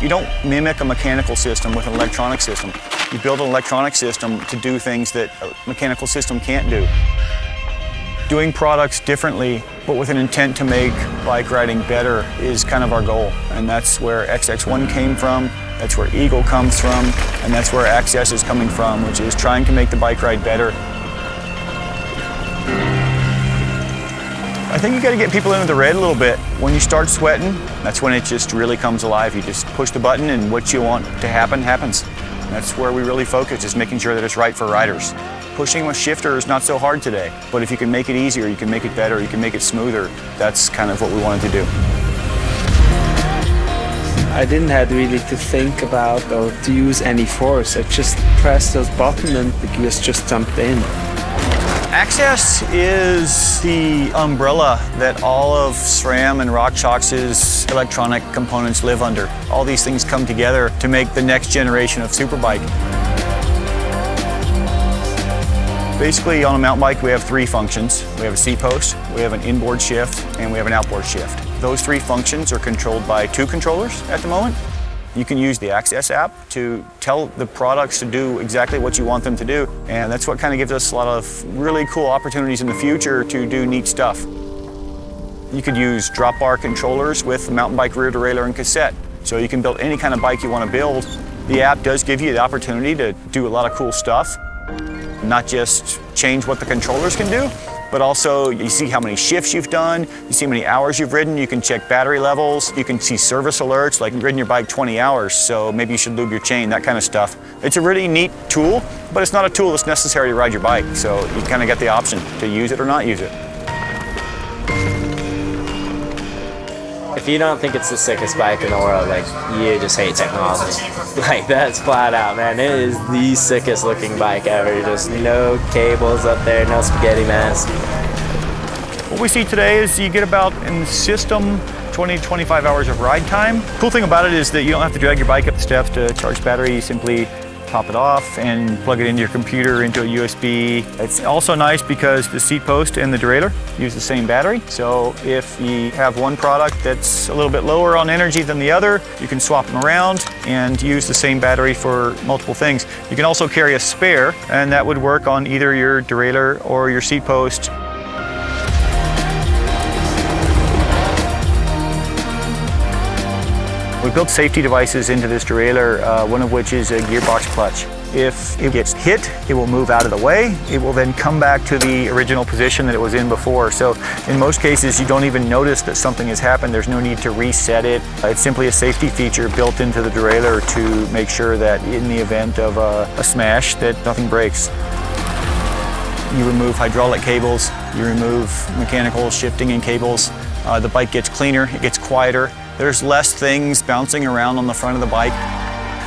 You don't mimic a mechanical system with an electronic system. You build an electronic system to do things that a mechanical system can't do. Doing products differently, but with an intent to make bike riding better is kind of our goal. And that's where XX1 came from, that's where Eagle comes from, and that's where AXS is coming from, which is trying to make the bike ride better. I think you got to get people into the red a little bit. When you start sweating, that's when it just really comes alive. You just push the button and what you want to happen, happens. And that's where we really focus, is making sure that it's right for riders. Pushing a shifter is not so hard today, but if you can make it easier, you can make it better, you can make it smoother, that's kind of what we wanted to do. I didn't have really to think about or to use any force. I just pressed those buttons and the gears just jumped in. AXS is the umbrella that all of SRAM and RockChalk's electronic components live under. All these things come together to make the next generation of superbike. Basically, on a mountain bike, we have three functions. We have a seat post, we have an inboard shift, and we have an outboard shift. Those three functions are controlled by two controllers at the moment. You can use the AXS app to tell the products to do exactly what you want them to do, and that's what kind of gives us a lot of really cool opportunities in the future to do neat stuff. You could use drop bar controllers with mountain bike rear derailleur and cassette, so you can build any kind of bike you want to build. The app does give you the opportunity to do a lot of cool stuff, not just change what the controllers can do, but also you see how many shifts you've done, you see how many hours you've ridden, you can check battery levels, you can see service alerts, like you've ridden your bike 20 hours, so maybe you should lube your chain, that kind of stuff. It's a really neat tool, but it's not a tool that's necessary to ride your bike, so you kind of get the option to use it or not use it. If you don't think it's the sickest bike in the world, like, you just hate technology. Like, that's flat out, man. It is the sickest looking bike ever. Just no cables up there, no spaghetti mess. What we see today is you get about, in the system, 20 to 25 hours of ride time. Cool thing about it is that you don't have to drag your bike up the steps to charge battery. You simply pop it off and plug it into your computer, into a USB. It's also nice because the seat post and the derailleur use the same battery. So if you have one product that's a little bit lower on energy than the other, you can swap them around and use the same battery for multiple things. You can also carry a spare, and that would work on either your derailleur or your seat post. We built safety devices into this derailleur, one of which is a gearbox clutch. If it gets hit, it will move out of the way. It will then come back to the original position that it was in before. So in most cases, you don't even notice that something has happened. There's no need to reset it. It's simply a safety feature built into the derailleur to make sure that in the event of a smash, that nothing breaks. You remove hydraulic cables, you remove mechanical shifting and cables. The bike gets cleaner, it gets quieter. There's less things bouncing around on the front of the bike.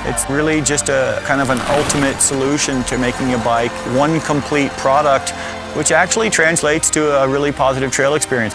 It's really just a kind of an ultimate solution to making a bike one complete product, which actually translates to a really positive trail experience.